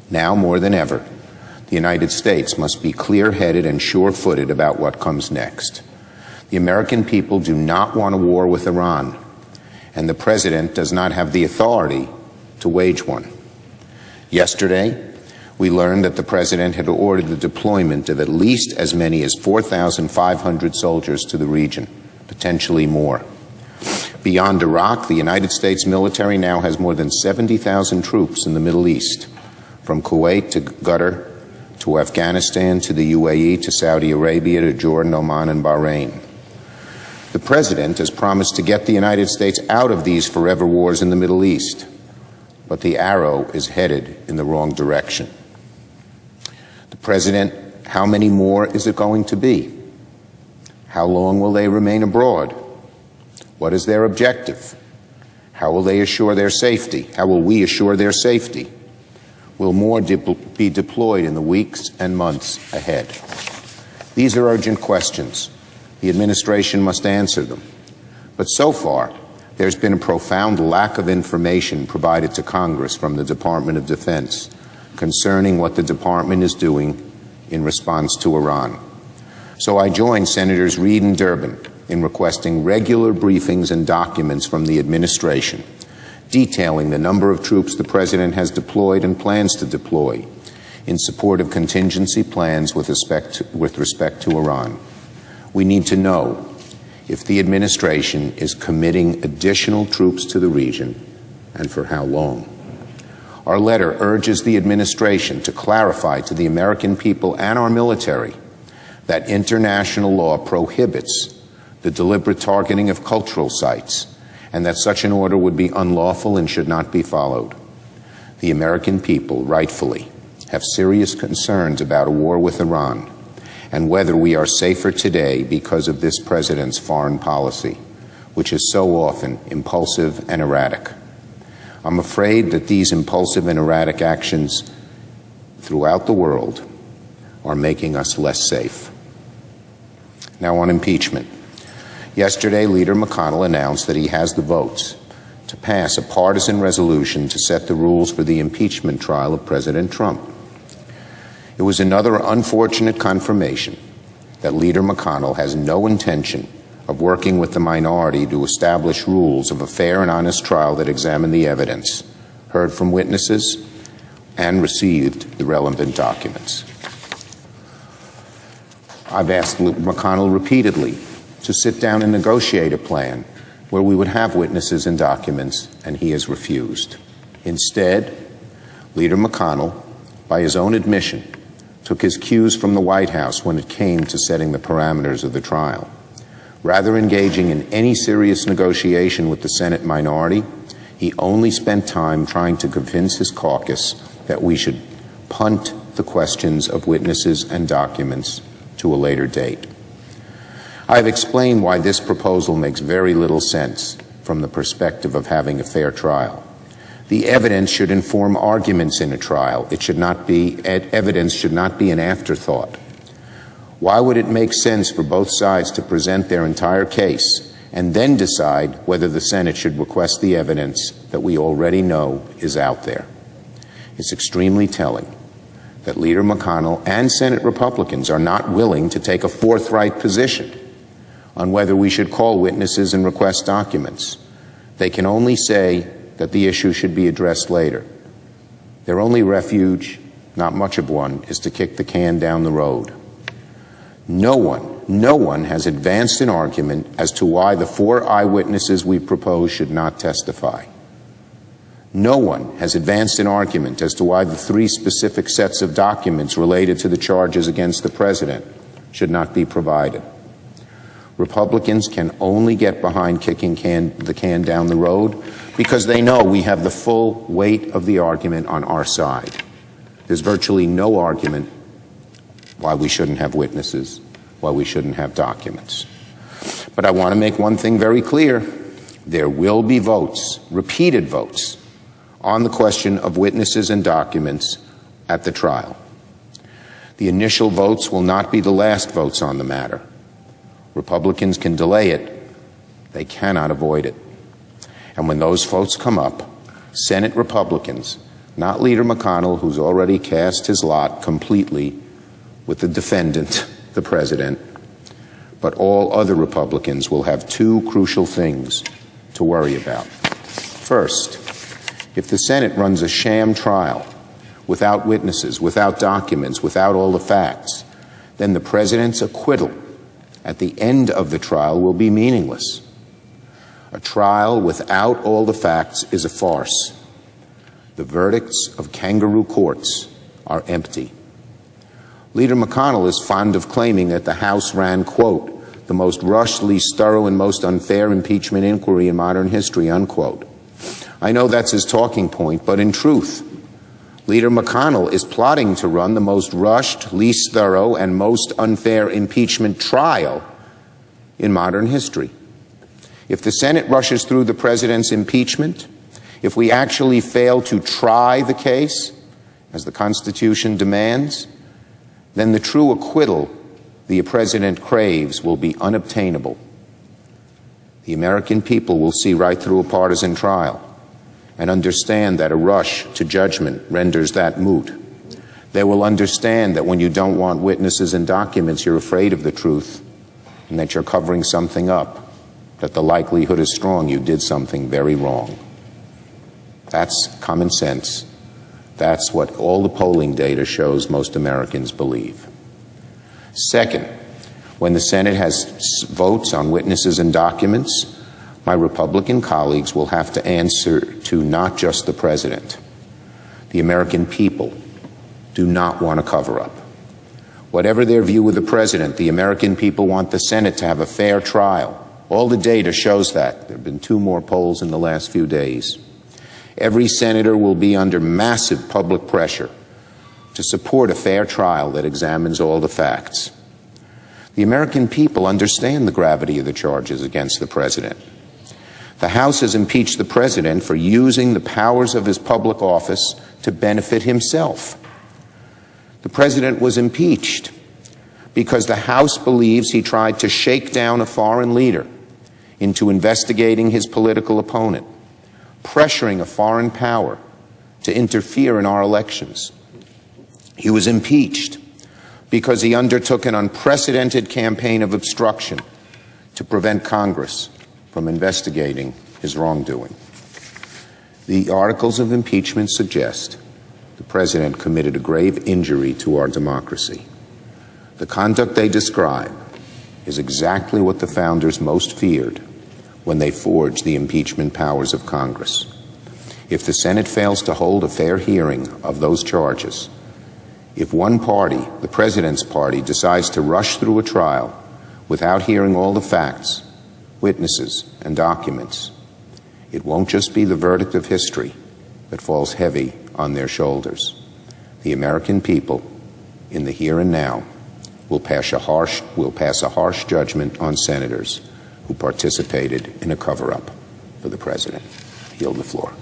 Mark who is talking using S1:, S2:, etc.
S1: Now more than ever, the United States must be clear-headed and sure-footed about what comes next. The American people do not want a war with Iran, and the President does not have the authority to wage one. Yesterday, we learned that the President had ordered the deployment of at least as many as 4,500 soldiers to the region, potentially more. Beyond Iraq, the United States military now has more than 70,000 troops in the Middle East, from Kuwait to Qatar, to Afghanistan, to the UAE, to Saudi Arabia, to Jordan, Oman, and Bahrain. The President has promised to get the United States out of these forever wars in the Middle East, but the arrow is headed in the wrong direction. The President, how many more is it going to be? How long will they remain abroad? What is their objective? How will they assure their safety? How will we assure their safety? Will more be deployed in the weeks and months ahead? These are urgent questions. The administration must answer them. But so far, there's been a profound lack of information provided to Congress from the Department of Defense concerning what the department is doing in response to Iran. So I join Senators Reid and Durbin in requesting regular briefings and documents from the administration detailing the number of troops the President has deployed and plans to deploy in support of contingency plans with respect to Iran. We need to know if the administration is committing additional troops to the region and for how long. Our letter urges the administration to clarify to the American people and our military that international law prohibits the deliberate targeting of cultural sites, and that such an order would be unlawful and should not be followed. The American people, rightfully, have serious concerns about a war with Iran and whether we are safer today because of this President's foreign policy, which is so often impulsive and erratic. I'm afraid that these impulsive and erratic actions throughout the world are making us less safe. Now on impeachment. Yesterday, Leader McConnell announced that he has the votes to pass a partisan resolution to set the rules for the impeachment trial of President Trump. It was another unfortunate confirmation that Leader McConnell has no intention of working with the minority to establish rules of a fair and honest trial that examine the evidence, heard from witnesses, and received the relevant documents. I've asked McConnell repeatedly to sit down and negotiate a plan where we would have witnesses and documents, and he has refused. Instead, Leader McConnell, by his own admission, took his cues from the White House when it came to setting the parameters of the trial. Rather engaging in any serious negotiation with the Senate minority, he only spent time trying to convince his caucus that we should punt the questions of witnesses and documents to a later date. I have explained why this proposal makes very little sense from the perspective of having a fair trial. The evidence should inform arguments in a trial. Evidence should not be an afterthought. Why would it make sense for both sides to present their entire case and then decide whether the Senate should request the evidence that we already know is out there? It's extremely telling that Leader McConnell and Senate Republicans are not willing to take a forthright position on whether we should call witnesses and request documents. They can only say that the issue should be addressed later. Their only refuge, not much of one, is to kick the can down the road. No one has advanced an argument as to why the 4 eyewitnesses we propose should not testify. No one has advanced an argument as to why the 3 specific sets of documents related to the charges against the President should not be provided. Republicans can only get behind kicking the can down the road because they know we have the full weight of the argument on our side. There's virtually no argument why we shouldn't have witnesses, why we shouldn't have documents. But I want to make one thing very clear. There will be votes, repeated votes, on the question of witnesses and documents at the trial. The initial votes will not be the last votes on the matter. Republicans can delay it. They cannot avoid it. And when those votes come up, Senate Republicans not Leader McConnell, who's already cast his lot completely with the defendant, the president, but all other Republicans will have two crucial things to worry about. First, if the Senate runs a sham trial without witnesses, without documents, without all the facts, then the president's acquittal at the end of the trial will be meaningless. A trial without all the facts is a farce. The verdicts of kangaroo courts are empty. Leader McConnell is fond of claiming that the House ran, quote, the most rushed, least thorough, and most unfair impeachment inquiry in modern history, unquote. I know that's his talking point, but in truth, Leader McConnell is plotting to run the most rushed, least thorough, and most unfair impeachment trial in modern history. If the Senate rushes through the president's impeachment, if we actually fail to try the case, as the Constitution demands, then the true acquittal the president craves will be unobtainable. The American people will see right through a partisan trial and understand that a rush to judgment renders that moot. They will understand that when you don't want witnesses and documents, you're afraid of the truth and that you're covering something up, that the likelihood is strong you did something very wrong. That's common sense. That's what all the polling data shows most Americans believe. Second, when the Senate has votes on witnesses and documents, my Republican colleagues will have to answer to not just the president. The American people do not want a cover-up. Whatever their view of the president, the American people want the Senate to have a fair trial. All the data shows that. There have been 2 more polls in the last few days. Every senator will be under massive public pressure to support a fair trial that examines all the facts. The American people understand the gravity of the charges against the president. The House has impeached the president for using the powers of his public office to benefit himself. The president was impeached because the House believes he tried to shake down a foreign leader into investigating his political opponent, pressuring a foreign power to interfere in our elections. He was impeached because he undertook an unprecedented campaign of obstruction to prevent Congress from investigating his wrongdoing. The articles of impeachment suggest the president committed a grave injury to our democracy. The conduct they describe is exactly what the founders most feared when they forged the impeachment powers of Congress. If the Senate fails to hold a fair hearing of those charges, if one party, the president's party, decides to rush through a trial without hearing all the facts, witnesses, and documents, it won't just be the verdict of history that falls heavy on their shoulders. The American people, in the here and now, will pass a harsh judgment on senators who participated in a cover-up for the president. I yield the floor.